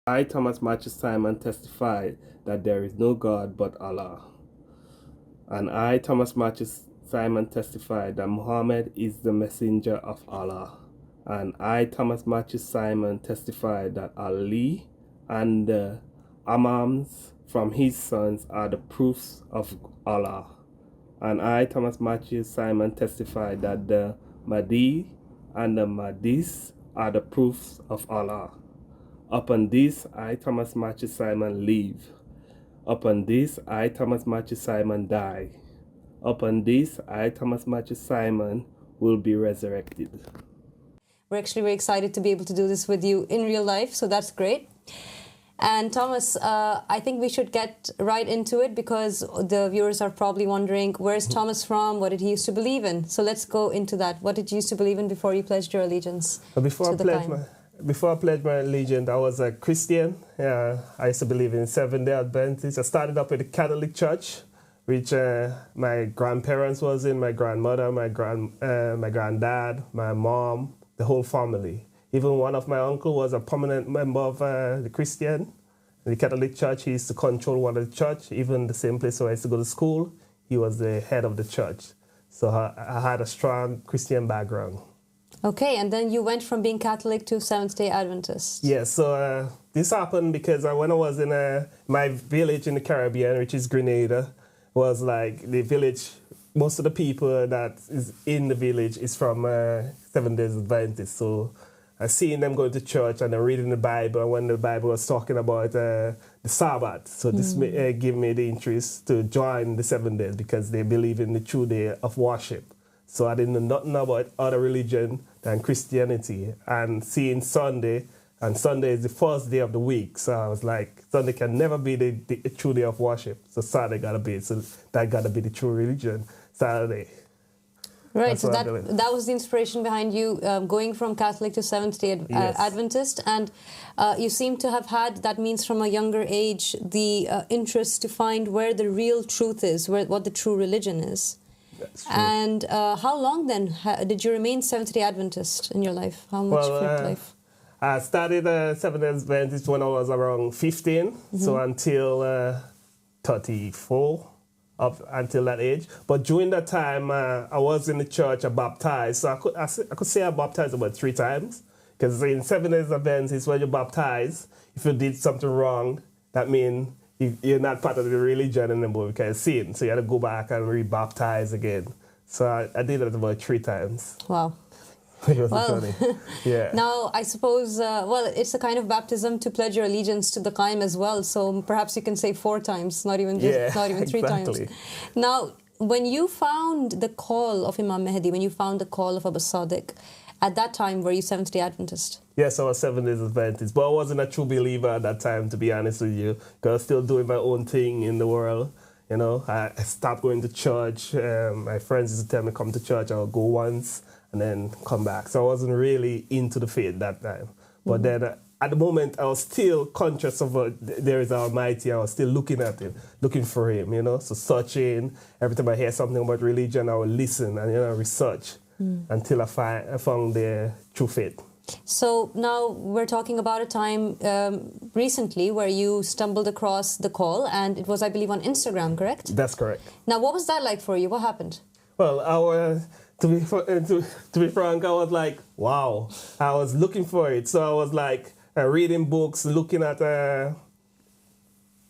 I, Thomas Matthew Simon, testify that there is no God but Allah. And I, Thomas Matthew Simon, testify that Muhammad is the messenger of Allah. And I, Thomas Matthew Simon, testify that Ali and the Imams from his sons are the proofs of Allah. And I, Thomas Matthew Simon, testify that the Mahdi and the Mahdis are the proofs of Allah. Upon this, I, Thomas Matthew Simon, live. Upon this, I, Thomas Matthew Simon, die. Upon this, I, Thomas Matthew Simon, will be resurrected. We're actually very excited to be able to do this with you in real life, so that's great. And Thomas, I think we should get right into it because the viewers are probably wondering, where's Thomas from? What did he used to believe in? So let's go into that. What did you used to believe in before you pledged your allegiance to the Qaim? Before I pledged my allegiance, I was a Christian. I used to believe in Seventh Day Adventist. I started up with the Catholic Church, which my grandparents was in, my grandmother, my granddad, my mom, the whole family. Even one of my uncle was a prominent member of the Christian, the Catholic Church. He used to control one of the church. Even the same place where I used to go to school, he was the head of the church. So I had a strong Christian background. Okay, and then you went from being Catholic to Seventh Day Adventist. Yeah, so this happened because when I was in my village in the Caribbean, which is Grenada, was like the village, most of the people that is in the village is from Seventh Day Adventist. So I seen them going to church and they're reading the Bible, and when the Bible was talking about the Sabbath. So this gave me the interest to join the 7 days because they believe in the true day of worship. So I didn't know nothing about other religion than Christianity. And seeing Sunday, and Sunday is the first day of the week. So I was like, Sunday can never be the true day of worship. So Saturday gotta be it. So that gotta be the true religion, Saturday. Right, That's so that was the inspiration behind you going from Catholic to Seventh Day Adventist. And you seem to have had, that means from a younger age, the interest to find where the real truth is, what the true religion is. That's true. And how long then did you remain Seventh Day Adventist in your life? How much of your life? I started Seventh Day Adventist when I was around 15, so until 34, up until that age. But during that time, I was in the church, I baptized. So I could say I baptized about 3 times. Because in Seventh Day Adventist, when you baptize, if you did something wrong, that means you're not part of the religion anymore because sin. So you had to go back and re-baptize again. So I did that about 3 times. Wow. It was funny. Yeah. Now, I suppose, it's a kind of baptism to pledge your allegiance to the Qaim as well. So perhaps you can say 4 times, not even 3 times. Now, when you found the call of Imam Mahdi, when you found the call of Al-Sadiq, at that time, were you Seventh Day Adventist? Yes, I was Seventh Day Adventist, but I wasn't a true believer at that time, to be honest with you, because I was still doing my own thing in the world. You know, I stopped going to church. My friends used to tell me, come to church. I'll go once and then come back. So I wasn't really into the faith that time. But then at the moment, I was still conscious of there is Almighty. I was still looking at Him, looking for Him, you know. So searching. Every time I hear something about religion, I would listen and, research until I found the true faith. So now we're talking about a time recently where you stumbled across the call, and it was, I believe, on Instagram, correct? That's correct. Now, what was that like for you? What happened? Well, to be frank, I was like, wow. I was looking for it. So I was like reading books, looking at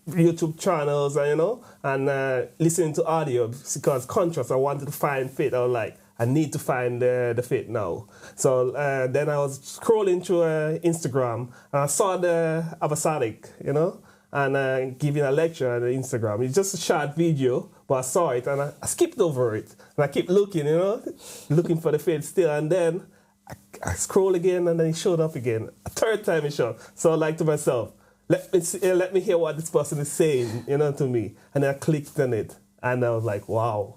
YouTube channels, and listening to audio because conscious. I wanted to find faith. I was like, I need to find the faith now. So then I was scrolling through Instagram and I saw the Al-Sadiq, and giving a lecture on Instagram. It's just a short video, but I saw it and I skipped over it. And I keep looking, looking for the faith still. And then I scroll again and then it showed up again. A 3rd time it showed. So I like to myself, let me hear what this person is saying, to me. And then I clicked on it and I was like, wow.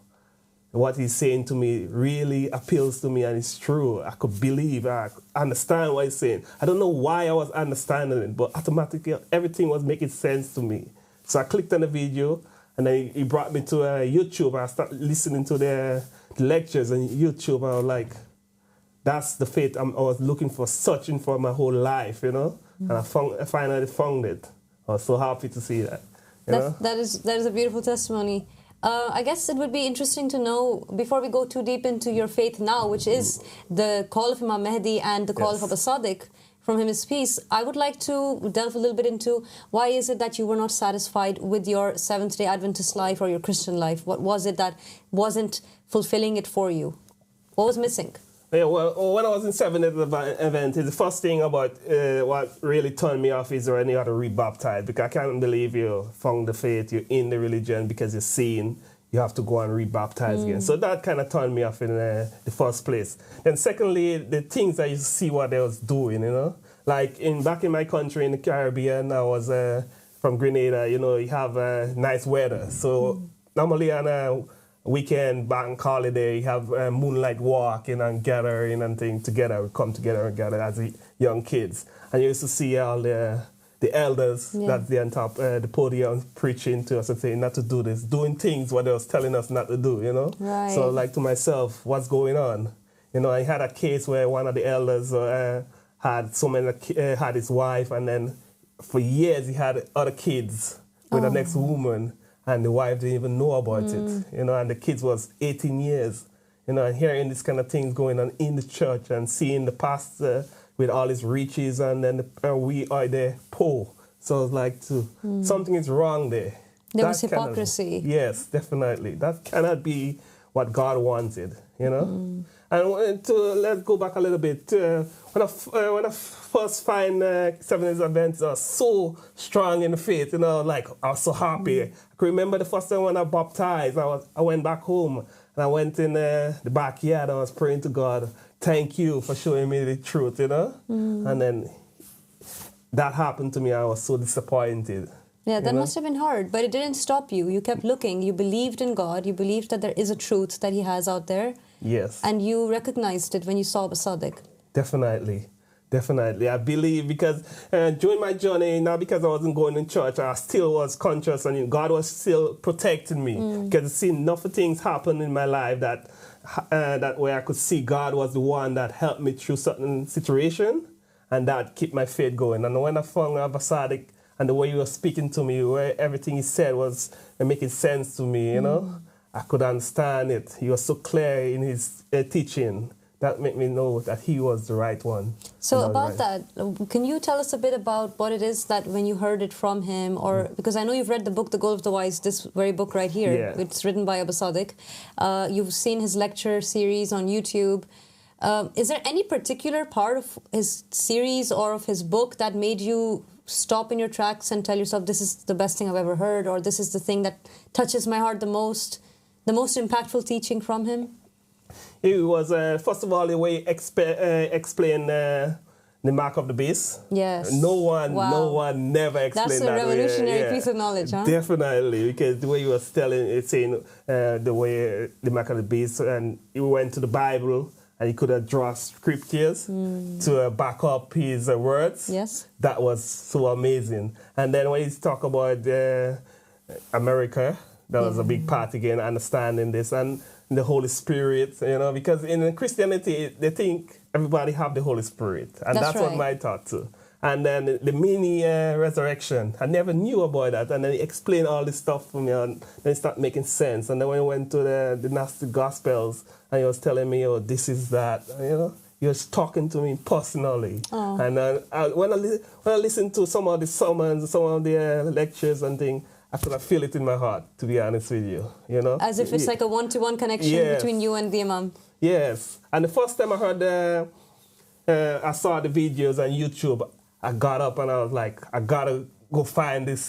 What he's saying to me really appeals to me and it's true. I could believe, I understand what he's saying. I don't know why I was understanding it, but automatically everything was making sense to me. So I clicked on the video and then he brought me to YouTube and I started listening to the lectures on YouTube. And I was like, that's the faith I was looking for, searching for my whole life, you know. And I finally found it. I was so happy to see that. That is a beautiful testimony. I guess it would be interesting to know, before we go too deep into your faith now, which is the call of Imam Mahdi and the call of Al-Sadiq, from him is peace, I would like to delve a little bit into why is it that you were not satisfied with your Seventh Day Adventist life or your Christian life? What was it that wasn't fulfilling it for you? What was missing? Yeah, well, when I was in Seventh Day Adventist, the first thing about what really turned me off is when you had to rebaptize, because I can't believe you found the faith, you're in the religion because you're seeing you have to go and rebaptize again. So that kind of turned me off in the first place. And secondly, the things I used to see what they was doing, you know. Like back in my country in the Caribbean, I was from Grenada, you know, you have nice weather. So normally on a weekend, bank holiday, you have moonlight walking and gathering and things together. We come together and gather as young kids. And you used to see all the elders that's there on top the podium preaching to us and saying not to do this, doing things what they was telling us not to do, you know. Right. So like to myself, what's going on? You know, I had a case where one of the elders had his wife, and then for years he had other kids with the next woman, and the wife didn't even know about it, you know, and the kids was 18 years, you know, and hearing this kind of things going on in the church and seeing the pastor with all his riches, and then we are there poor. So it's like, something is wrong there. There was hypocrisy. Yes, definitely. That cannot be what God wanted, you know. And let's go back a little bit. When I first find Seventh Day Adventist, I was so strong in the faith, you know, like I was so happy. I can remember the first time when I baptized, I went back home and I went in the backyard. I was praying to God, thank you for showing me the truth, you know. And then that happened to me. I was so disappointed. Yeah, that must have been hard, but it didn't stop you. You kept looking. You believed in God. You believed that there is a truth that He has out there. Yes. And you recognized it when you saw Al-Sadiq. Definitely. Definitely. I believe because during my journey, not because I wasn't going to church, I still was conscious and God was still protecting me. Because I've seen enough of things happen in my life that where I could see God was the one that helped me through certain situation, and that kept my faith going. And when I found Al-Sadiq and the way he was speaking to me, where everything he said was making sense to me, you know, I could understand it. He was so clear in his teaching. That made me know that he was the right one. So about that, can you tell us a bit about what it is that when you heard it from him, or because I know you've read the book, The Goal of the Wise, this very book right here. Yeah. It's written by Al-Sadiq. You've seen his lecture series on YouTube. Is there any particular part of his series or of his book that made you stop in your tracks and tell yourself, this is the best thing I've ever heard, or this is the thing that touches my heart the most impactful teaching from him? It was, first of all, the way he explained the mark of the beast. Yes. No one never explained that. That's a revolutionary piece of knowledge, huh? Definitely, because the way he was saying the way the mark of the beast, and he went to the Bible and he could draw scriptures to back up his words. Yes. That was so amazing. And then when he talked about America, that was a big part again, understanding this, and the Holy Spirit, you know, because in Christianity, they think everybody have the Holy Spirit. And that's right. what my thought too. And then the mini resurrection, I never knew about that. And then he explained all this stuff for me, and then it started making sense. And then when I went to the Gnostic Gospels, and he was telling me, oh, this is that, you know. He was talking to me personally. Oh. And when I listened to some of the sermons, some of the lectures and things, I could feel it in my heart, to be honest with you, you know. As if it's like a one-to-one connection between you and the Imam. Yes. And the first time I heard, I saw the videos on YouTube, I got up and I was like, I gotta go find this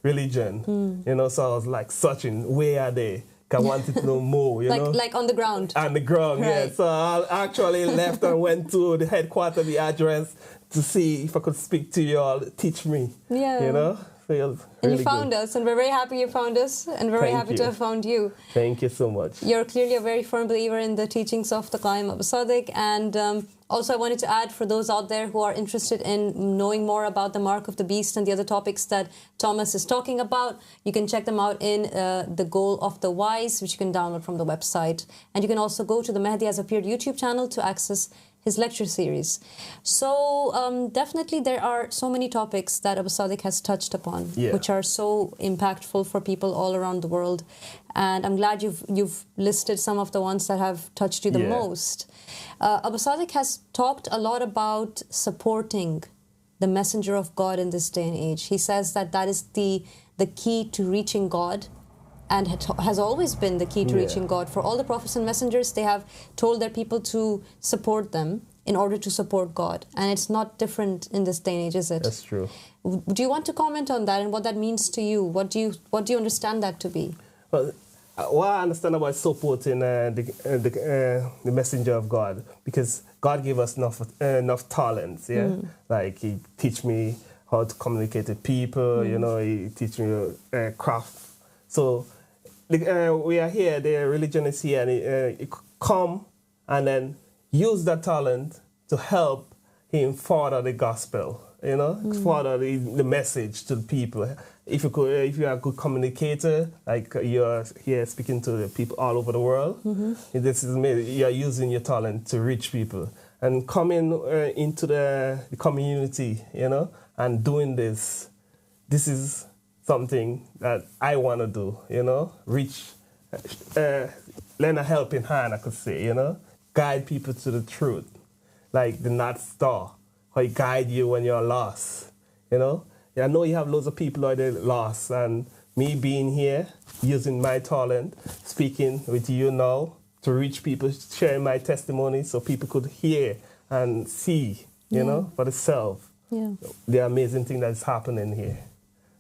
religion, you know. So I was like searching, where are they? I wanted to know more, you know. Like on the ground. On the ground, right. Yeah. So I actually left and went to the headquarters, the address, to see if I could speak to you all, teach me. Yeah. You know? Really and you found us, and we're very happy you found us, and very happy to have found you. Thank you so much. You're clearly a very firm believer in the teachings of the Qaim of Al-Sadiq, and Also, I wanted to add, for those out there who are interested in knowing more about the Mark of the Beast and the other topics that Thomas is talking about, you can check them out in The Goal of the Wise, which you can download from the website. And you can also go to the Mahdi Has Appeared YouTube channel to access his lecture series. So definitely there are so many topics that Al-Sadiq has touched upon, which are so impactful for people all around the world. And I'm glad you've listed some of the ones that have touched you the most. Al-Sadiq has talked a lot about supporting the messenger of God in this day and age. He says that that is the key to reaching God, and has always been the key to reaching God. For all the prophets and messengers, they have told their people to support them in order to support God. And it's not different in this day and age, is it? That's true. Do you want to comment on that and what that means to you? What do you understand that to be? Well, what I understand about supporting the messenger of God, because God gave us enough talents, Like He teach me how to communicate with people, you know, He teach me craft. So we are here, the religion is here, and it come and then use that talent to help him further the gospel, you know, further the message to the people. If you are a good communicator, like you're here speaking to the people all over the world, this is you're using your talent to reach people and coming into the community, you know, and doing this. This is something that I want to do, you know, lend a helping hand, I could say, you know, guide people to the truth, like the North Star, how He guide you when you're lost, you know. I know you have loads of people out there lost, and me being here, using my talent, speaking with you now to reach people, sharing my testimony so people could hear and see, you know, for themselves, the amazing thing that's happening here.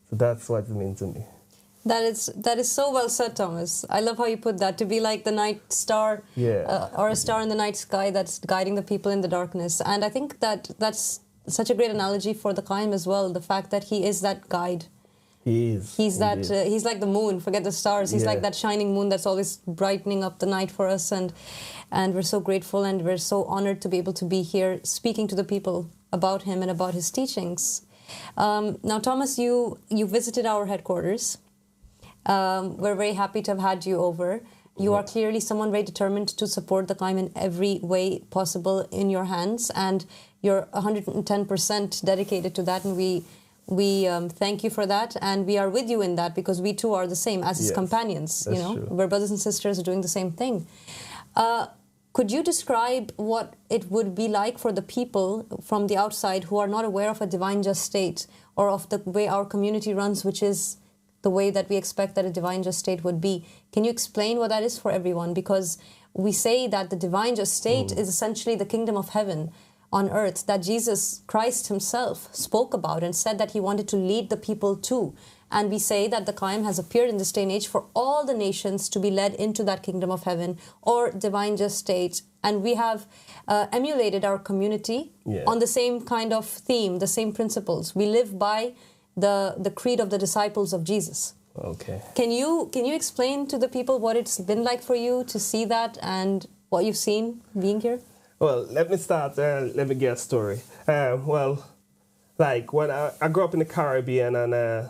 So that's what it means to me. That is so well said, Thomas. I love how you put that, to be like the night star, or a star in the night sky that's guiding the people in the darkness. And I think that's such a great analogy for the Qaim as well, the fact that he is that guide. He is. He's that. He's like the moon. Forget the stars. He's like that shining moon that's always brightening up the night for us, and we're so grateful and we're so honored to be able to be here speaking to the people about him and about his teachings. Now, Thomas, you visited our headquarters. We're very happy to have had you over. You are clearly someone very determined to support the Qaim in every way possible in your hands, and you're 110% dedicated to that, and we thank you for that, and we are with you in that, because we too are the same as his companions. You know, we're brothers and sisters doing the same thing. Could you describe what it would be like for the people from the outside who are not aware of a divine just state, or of the way our community runs, which is the way that we expect that a divine just state would be? Can you explain what that is for everyone? Because we say that the divine just state is essentially the kingdom of heaven on earth that Jesus Christ himself spoke about and said that he wanted to lead the people to. And we say that the Qaim has appeared in this day and age for all the nations to be led into that kingdom of heaven or divine just state. And we have emulated our community on the same kind of theme, the same principles. We live by the creed of the disciples of Jesus. Okay. Can you explain to the people what it's been like for you to see that and what you've seen being here? Well, let me start. Let me get a story. Like when I grew up in the Caribbean, and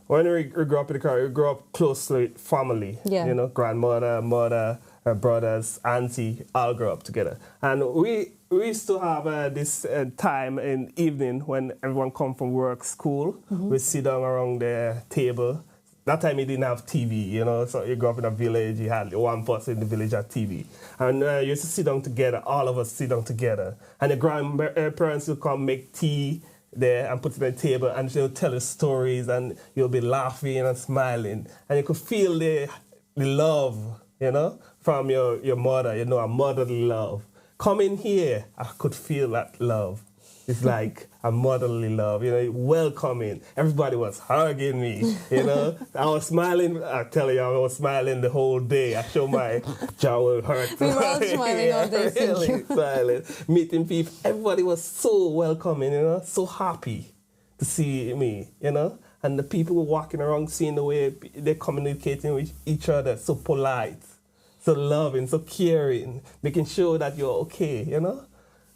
when we grew up in the Caribbean, we grew up close to family. Yeah. You know, grandmother, mother, brothers, auntie, all grew up together. And we used to have this time in evening when everyone come from work, school. We sit down around the table. That time you didn't have TV, you know, so you grew up in a village, you had one person in the village had TV. And you used to sit down together, all of us sit down together. And the grandparents would come make tea there and put it on the table, and they'll tell you stories, and you'll be laughing and smiling. And you could feel the love, you know, from your mother, you know, a motherly love. Coming here, I could feel that love. It's like a motherly love, you know, welcoming. Everybody was hugging me, you know. I was smiling. I tell you, I was smiling the whole day. I show my jaw will hurt. We were all smiling all day. Really smiling. Meeting people. Everybody was so welcoming, you know, so happy to see me, you know. And the people were walking around, seeing the way they're communicating with each other, so polite, so loving, so caring, making sure that you're okay, you know.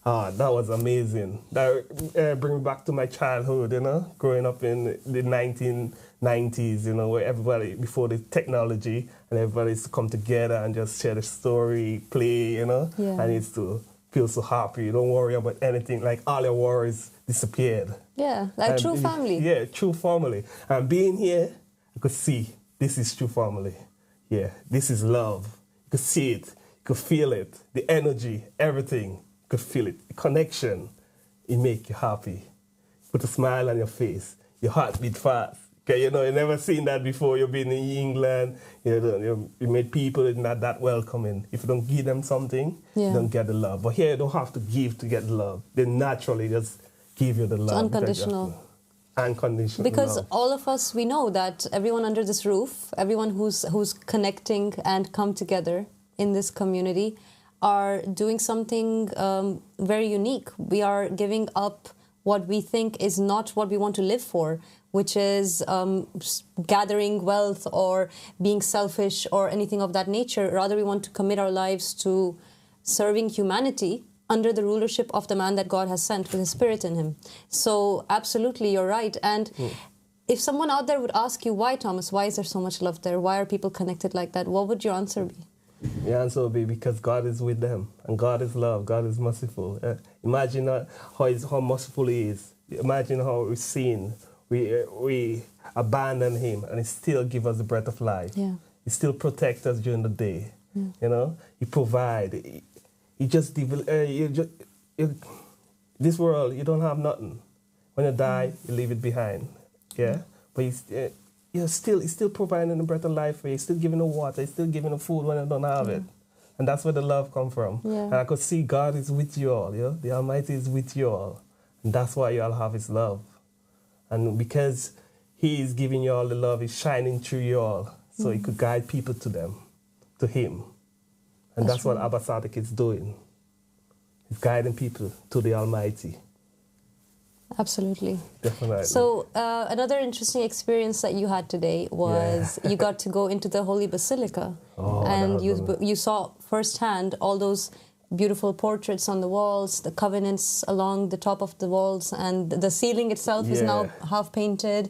Ah, that was amazing. That brings me back to my childhood, you know, growing up in the 1990s, you know, where everybody, before the technology, and everybody used to come together and just share the story, play, you know, Yeah. and it's to feel so happy. You don't worry about anything. Like all your worries disappeared. Yeah, like And true family. Yeah, true family. And being here, I could see this is true family. Yeah, this is love. You could see it. You could feel it. The energy, everything. You could feel it. The connection. It make you happy. Put a smile on your face. Your heart beat fast. Okay, you know, you never seen that before. You've been in England. You made people not that welcoming. If you don't give them something, Yeah. you don't get the love. But here, you don't have to give to get the love. They naturally just give you the love. unconditional. Unconditional Because love. all of us, we know that everyone under this roof, everyone who's connecting and come together in this community are doing something very unique. We are giving up what we think is not what we want to live for, which is gathering wealth or being selfish or anything of that nature. Rather, we want to commit our lives to serving humanity under the rulership of the man that God has sent with His Spirit in him. So absolutely, you're right. And if someone out there would ask you, why, Thomas, why is there so much love there? Why are people connected like that? What would your answer be? The answer will be because God is with them. And God is love. God is merciful. Imagine how merciful He is. Imagine how we've seen. We abandon Him and He still gives us the breath of life. Yeah. He still protects us during the day. You know, He provides. This world, you don't have nothing. When you die, you leave it behind. Yeah? But He's still providing the breath of life for you. He's still giving the water. He's still giving the food when you don't have it. And that's where the love comes from. Yeah. And I could see God is with you all. Yeah? The Almighty is with you all. And that's why you all have His love. And because He is giving you all the love, He's shining through you all. So He could guide people to Him. And that's what Al-Sadiq is doing. He's guiding people to the Almighty. Absolutely. Definitely. So another interesting experience that you had today was you got to go into the Holy Basilica. And you saw firsthand all those beautiful portraits on the walls, the covenants along the top of the walls, and the ceiling itself is now half painted.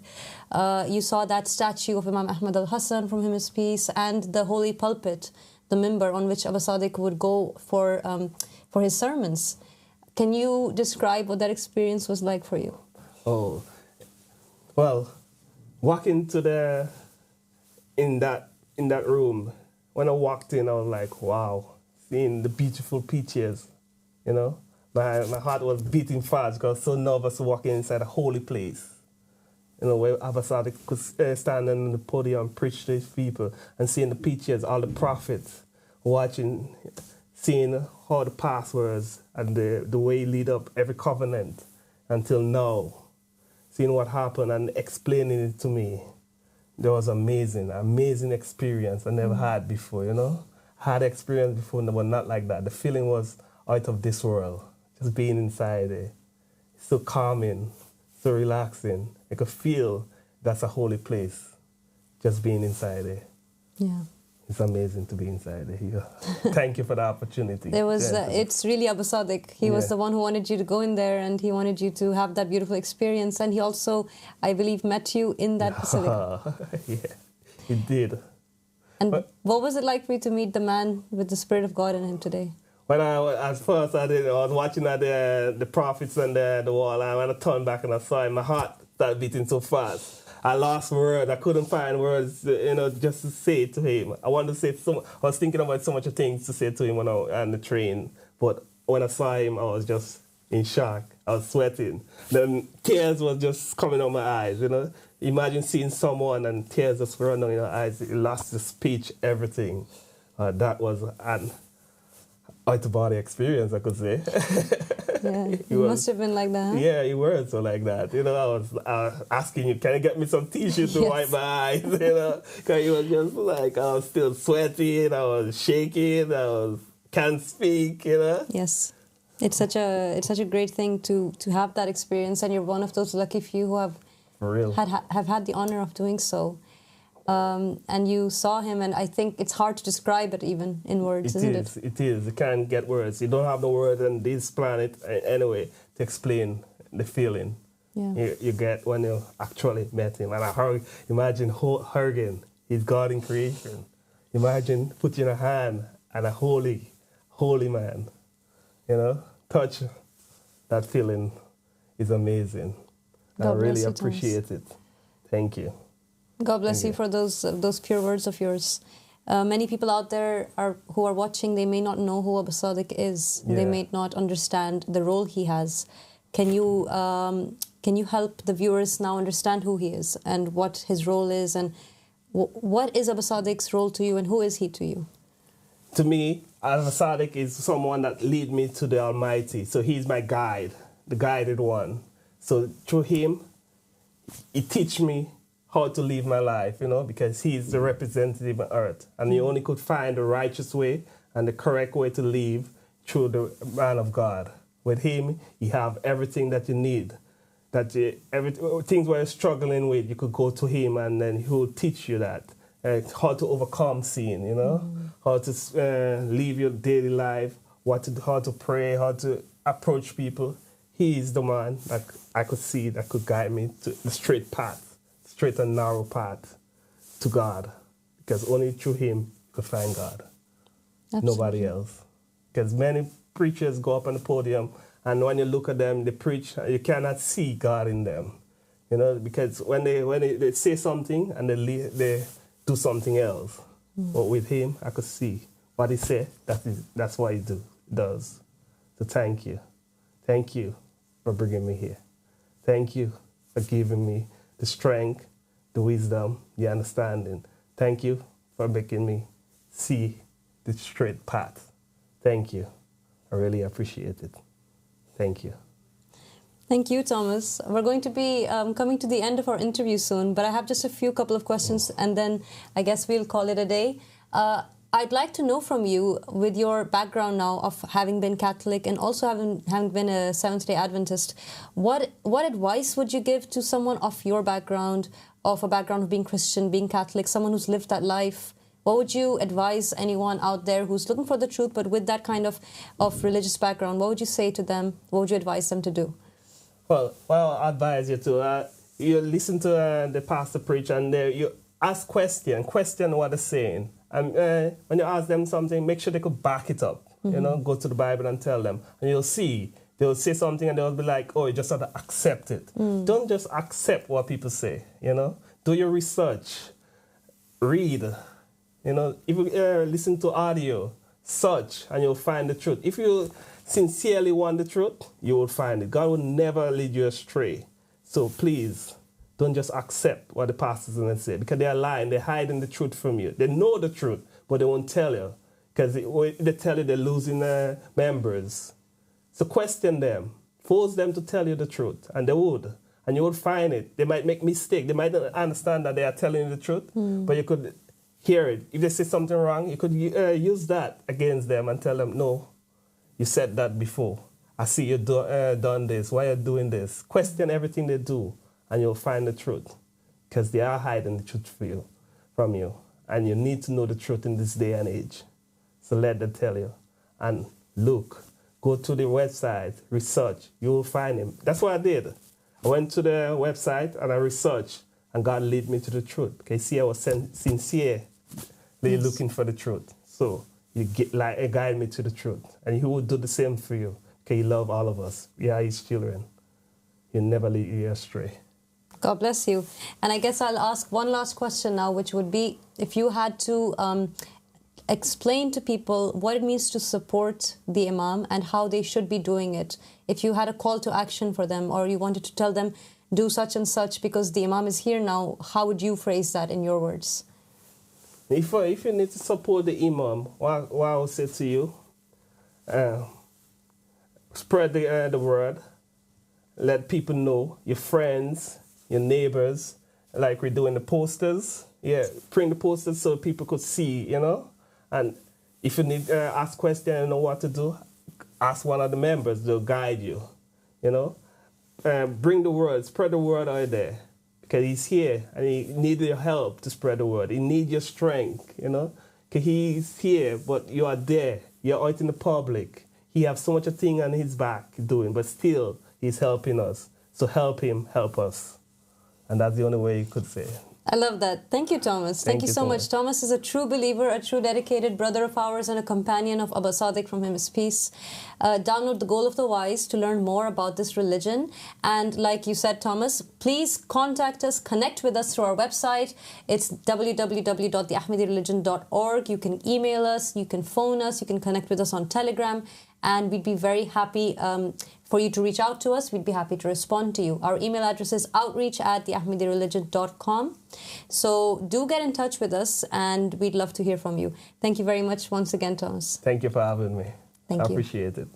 You saw that statue of Imam Ahmad al-Hassan, from him his peace, and the holy pulpit, the mimbar on which Al-Sadiq would go for his sermons. Can you describe what that experience was like for you? Oh, well, walking in that room, when I walked in, I was like, wow, seeing the beautiful pictures, you know. My heart was beating fast because I was so nervous walking inside a holy place. You know, where Al-Sadiq could stand on the podium and preach to his people, and seeing the pictures, all the prophets, seeing how the past was and the way he lead up every covenant until now, seeing what happened and explaining it to me. That was amazing experience I never had before, you know. Had experience before, but not like that. The feeling was out of this world, just being inside it. So calming, so relaxing. I could feel that's a holy place, just being inside it. Yeah. It's amazing to be inside it here. Thank you for the opportunity. It's really Al-Sadiq. He was the one who wanted you to go in there, and he wanted you to have that beautiful experience. And he also, I believe, met you in that basilica. Yeah, he did. And what was it like for you to meet the man with the Spirit of God in him today? When I was watching at the prophets on the wall, and when I turned back and I saw him, my heart started beating so fast. I lost words. I couldn't find words, just to say it to him. I wanted to say I was thinking about so much things to say to him when I was on the train. But when I saw him, I was just in shock. I was sweating. Then tears was just coming out my eyes, you know. Imagine seeing someone and tears just running down your eyes. You lost the speech, everything. That was an out-of-body experience, I could say. Yeah, it must have been like that, huh? Yeah, it was so like that. You know, I was asking you, can you get me some tissue to wipe my eyes? You know, because it was just like I was still sweating, I was shaking, can't speak. You know. Yes, it's such a great thing to have that experience, and you're one of those lucky few who have For real. have had the honor of doing so. and you saw him, and I think it's hard to describe it even in words, isn't it? It is. You can't get words. You don't have the words on this planet anyway to explain the feeling you get when you actually met him. And imagine hugging his God in creation. Imagine putting a hand on a holy man. You know, touch. That feeling is amazing. I really appreciate it. Thank you. God bless you for those pure words of yours. Many people out there who are watching, they may not know who Al-Sadiq is. Yeah. They may not understand the role he has. Can you help the viewers now understand who he is and what his role is, and what is Al-Sadiq's role to you, and who is he to you? To me, Al-Sadiq is someone that lead me to the Almighty. So he's my guide, the guided one. So through him, he teach me how to live my life, you know, because he's the representative on earth. And you only could find the righteous way and the correct way to live through the man of God. With him, you have everything that you need. Things where you're struggling with, you could go to him and then he will teach you that. How to overcome sin, you know, how to live your daily life, how to pray, how to approach people. He is the man that I could see that could guide me to the straight and narrow path to God. Because only through him you could find God. Absolutely. Nobody else. Because many preachers go up on the podium and when you look at them, they preach, you cannot see God in them. You know, because when they say something and they do something else. But with him, I could see what he said. That's what he does. So thank you. Thank you for bringing me here. Thank you for giving me the strength, the wisdom, the understanding. Thank you for making me see the straight path. Thank you. I really appreciate it. Thank you. Thank you, Thomas. We're going to be coming to the end of our interview soon, but I have just a couple of questions, and then I guess we'll call it a day. I'd like to know from you, with your background now of having been Catholic and also having been a Seventh Day Adventist, what advice would you give to someone of your background, of a background of being Christian, being Catholic, someone who's lived that life? What would you advise anyone out there who's looking for the truth, but with that kind of religious background? What would you say to them? What would you advise them to do? Well, I advise you to you listen to the pastor preach, and you ask question what they're saying. And when you ask them something, make sure they could back it up. You know, go to the Bible and tell them, and you'll see they'll say something and they'll be like, "Oh, you just have to accept it." Don't just accept what people say. You know, do your research, read. You know, if you listen to audio, search, and you'll find the truth. If you sincerely want the truth, you will find it. God will never lead you astray. So please, don't just accept what the pastors and say, because they are lying. They're hiding the truth from you. They know the truth, but they won't tell you, because they tell you they're losing members. So question them. Force them to tell you the truth, and they would. And you will find it. They might make mistakes. They might not understand that they are telling you the truth, but you could hear it. If they say something wrong, you could use that against them and tell them, "No, you said that before. I see you done this. Why are you doing this?" Question everything they do, and you'll find the truth, because they are hiding the truth from you. And you need to know the truth in this day and age. So let them tell you. And look, go to the website, research. You will find him. That's what I did. I went to the website and I researched, and God led me to the truth. Okay, see, I was sincerely looking for the truth. So you guide me to the truth. And he will do the same for you. Okay, he loves all of us. We are his children. He'll never lead you astray. God bless you. And I guess I'll ask one last question now, which would be, if you had to explain to people what it means to support the Imam and how they should be doing it. If you had a call to action for them, or you wanted to tell them, do such and such because the Imam is here now, how would you phrase that in your words? If you need to support the Imam, what I would say to you, spread the word. Let people know, your friends, your neighbors, like we're doing the posters. Yeah, print the posters so people could see, you know. And if you need ask questions and know what to do, ask one of the members. They'll guide you, you know. Bring the word, spread the word out there. because he's here and he needs your help to spread the word. He needs your strength, you know, because he's here, but you are there. You're out in the public. He has so much a thing on his back doing, but still he's helping us. So help him, help us. And that's the only way you could say. I love that. Thank you, Thomas. Thank you so much. Thomas is a true believer, a true dedicated brother of ours, and a companion of Al-Sadiq, from him is peace. Download The Goal of the Wise to learn more about this religion. And like you said, Thomas, please contact us, connect with us through our website. It's www.theahmadireligion.org. You can email us, you can phone us, you can connect with us on Telegram, and we'd be very happy for you to reach out to us. We'd be happy to respond to you. Our email address is outreach@theahmadireligion.com. So do get in touch with us, and we'd love to hear from you. Thank you very much once again, Thomas. Thank you for having me. Thank you. I appreciate it.